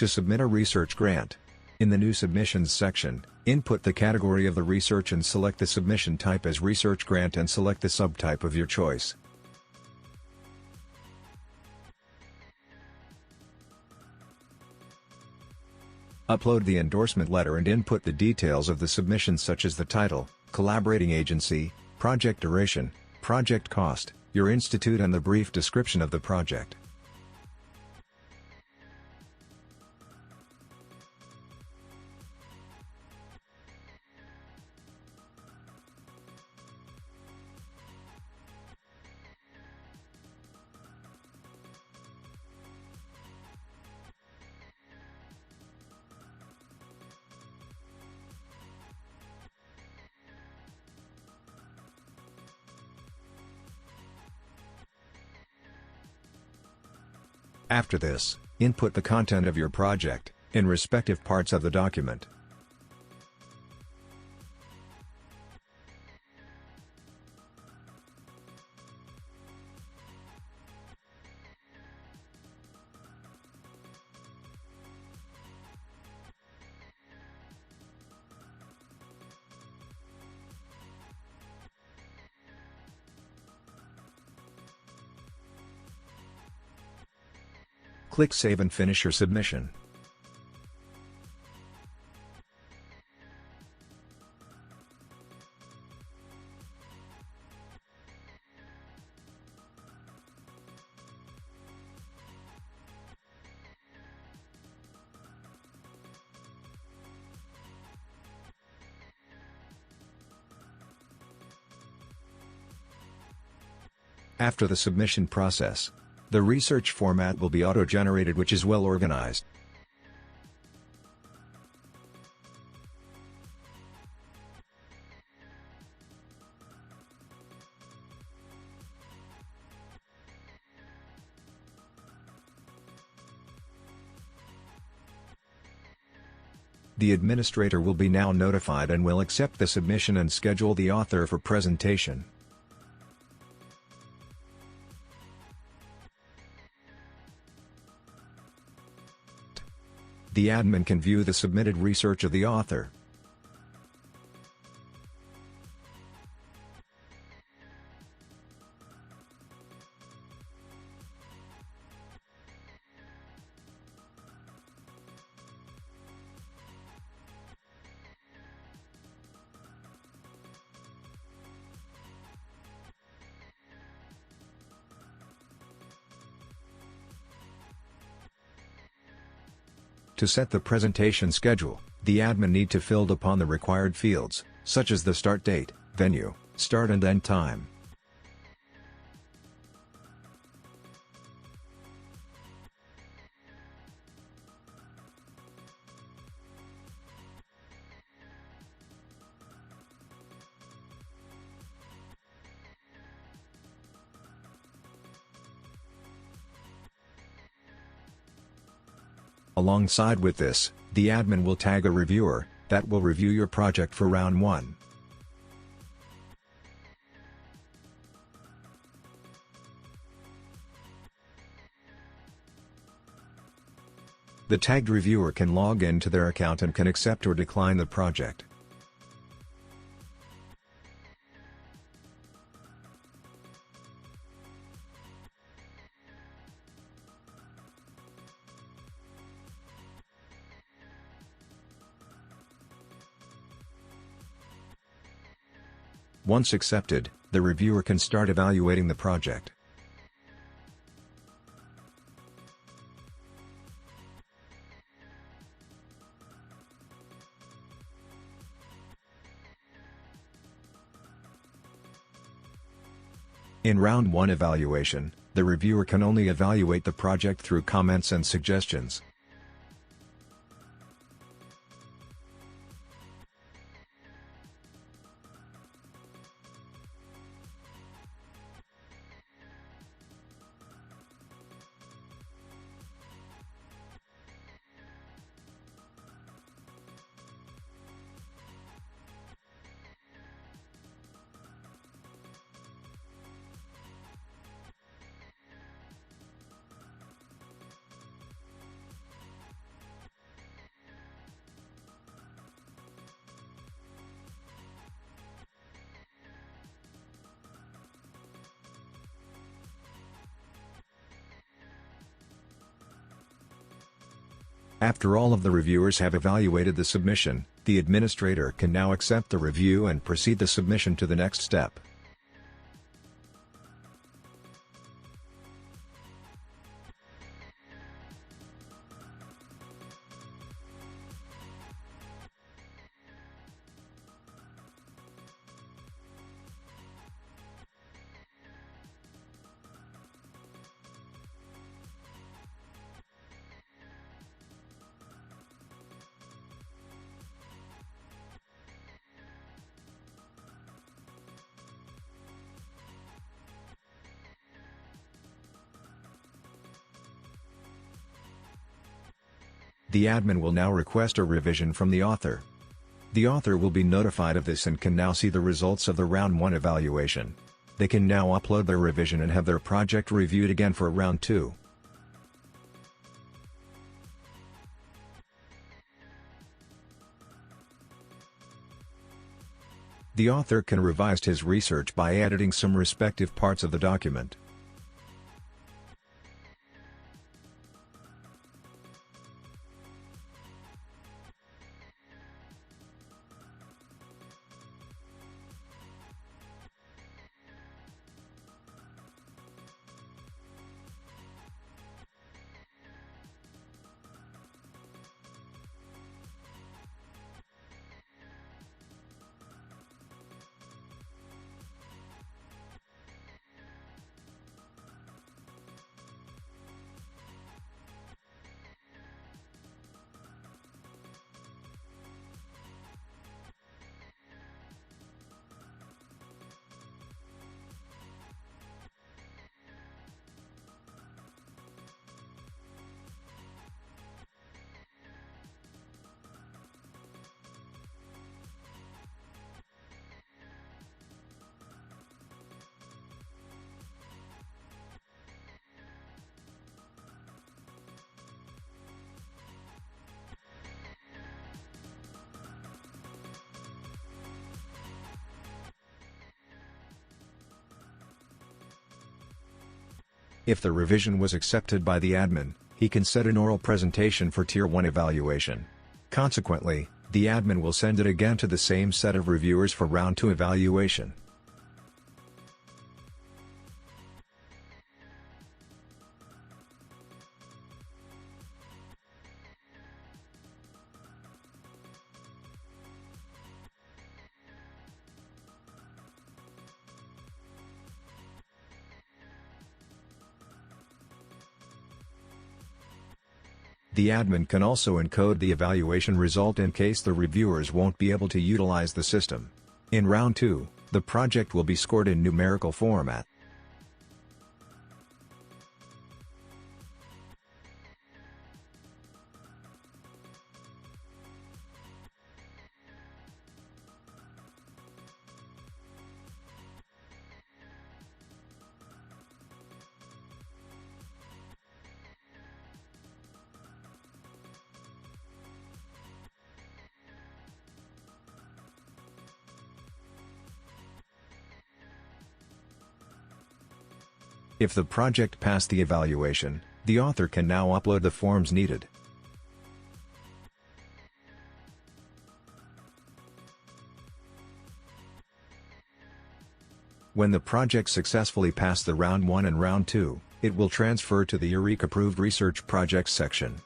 To submit a research grant. In the New Submissions section, input the category of the research and select the submission type as research grant and select the subtype of your choice. Upload the endorsement letter and input the details of the submission such as the title, collaborating agency, project duration, project cost, your institute and the brief description of the project. After this, input the content of your project, in respective parts of the document. Click Save and finish your submission. After the submission process, the research format will be auto-generated, which is well organized. The administrator will be now notified and will accept the submission and schedule the author for presentation. The admin can view the submitted research of the author. To set the presentation schedule, the admin need to fill upon the required fields, such as the start date, venue, start and end time. Alongside with this, the admin will tag a reviewer that will review your project for round 1. The tagged reviewer can log in to their account and can accept or decline the project. Once accepted, the reviewer can start evaluating the project. In round 1 evaluation, the reviewer can only evaluate the project through comments and suggestions. After all of the reviewers have evaluated the submission, the administrator can now accept the review and proceed the submission to the next step. The admin will now request a revision from the author. The author will be notified of this and can now see the results of the Round 1 evaluation. They can now upload their revision and have their project reviewed again for Round 2. The author can revise his research by editing some respective parts of the document. If the revision was accepted by the admin, he can set an oral presentation for Tier 1 evaluation. Consequently, the admin will send it again to the same set of reviewers for Round 2 evaluation. The admin can also encode the evaluation result in case the reviewers won't be able to utilize the system. In Round 2, the project will be scored in numerical format. If the project passed the evaluation, the author can now upload the forms needed. When the project successfully passed the Round 1 and Round 2, it will transfer to the ERIC Approved Research Projects section.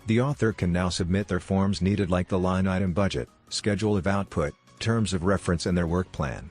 The author can now submit their forms needed like the line item budget, schedule of output, terms of reference and their work plan.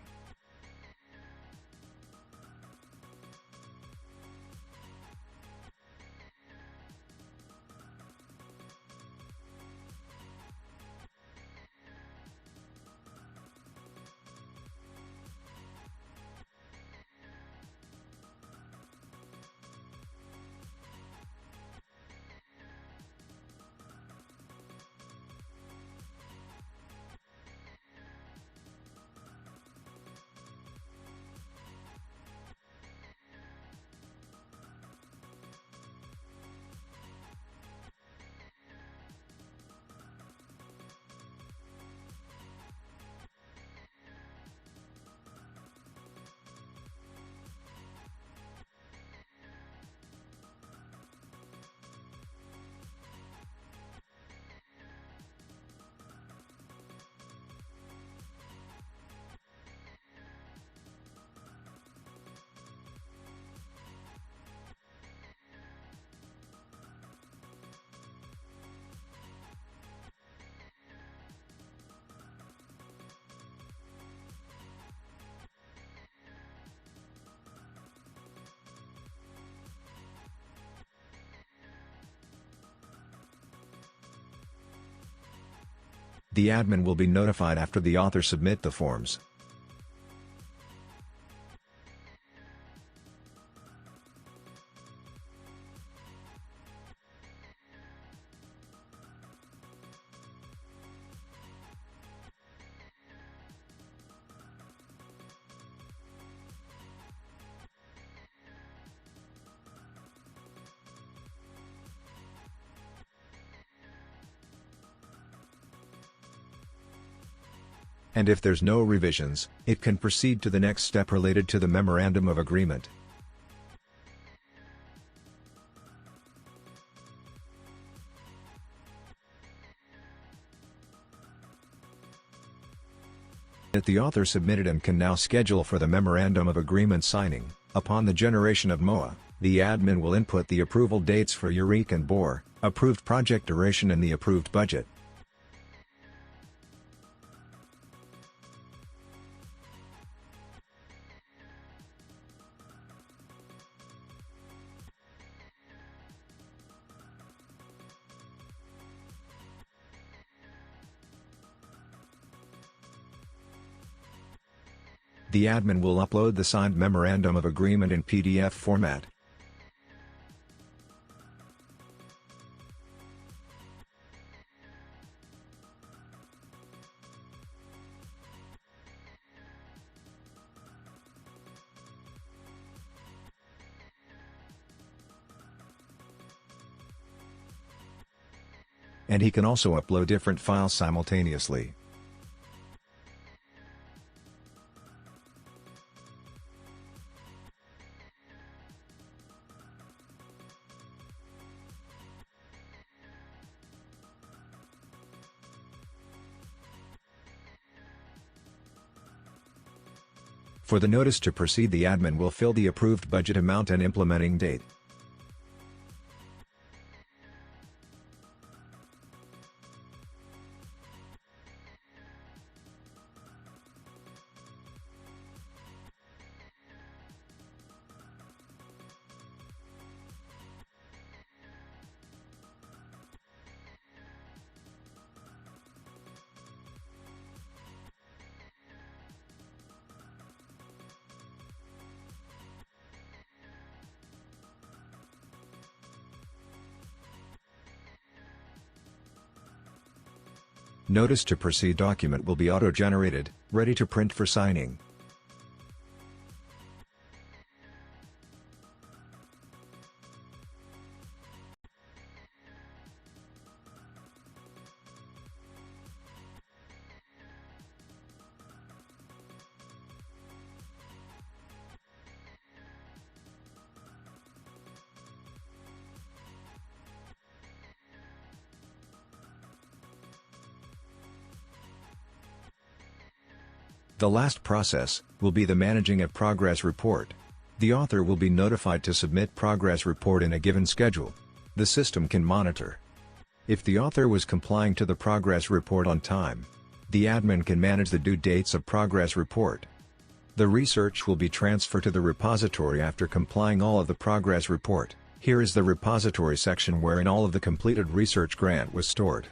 The admin will be notified after the author submit the forms. And if there's no revisions, it can proceed to the next step related to the Memorandum of Agreement. The author submitted and can now schedule for the Memorandum of Agreement signing. Upon the generation of MOA, the admin will input the approval dates for UREC and BOR, approved project duration and the approved budget. The admin will upload the signed Memorandum of Agreement in PDF format. And he can also upload different files simultaneously. For the notice to proceed, the admin will fill the approved budget amount and implementing date. Notice to proceed document will be auto-generated, ready to print for signing. The last process will be the managing of progress report. The author will be notified to submit progress report in a given schedule. The system can monitor if the author was complying to the progress report on time. The admin can manage the due dates of progress report. The research will be transferred to the repository after complying all of the progress report. Here is the repository section wherein all of the completed research grant was stored.